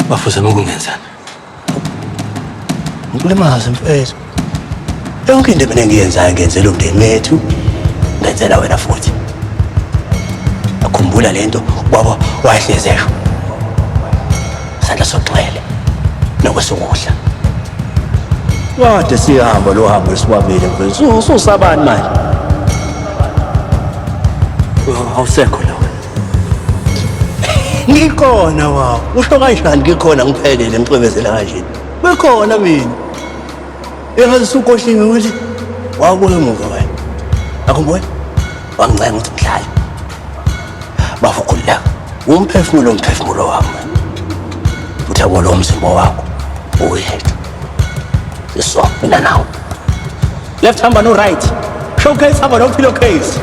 Bafuzama ukungenzani? Ngikulimaza mfethu. Yonke into mina engiyenzayo ngenzela umndeni wethu, ngenzela wena futhi. Akhumbula lento baba wahlezesha. Sandla soxele nokwesokudla. Kade sihamba lo hambo lesibabili mfethu. Ususabani manje? Awusekho la wena. Ngikhona wawo. Usho kanjani ngikhona ngiphelele ngicwebezela kanje? Bekhona mina. Engazisukoshinga ukuthi wabuye emuva wena. Akhumbula? Wangicenga ukuthi ngihlale. Bavukhulula. Umphefumulo wami. Uthabo lo mzimba wakho uyedwa. Siswa mina nawe. Left hand no right. Showcase hamba no pillowcase.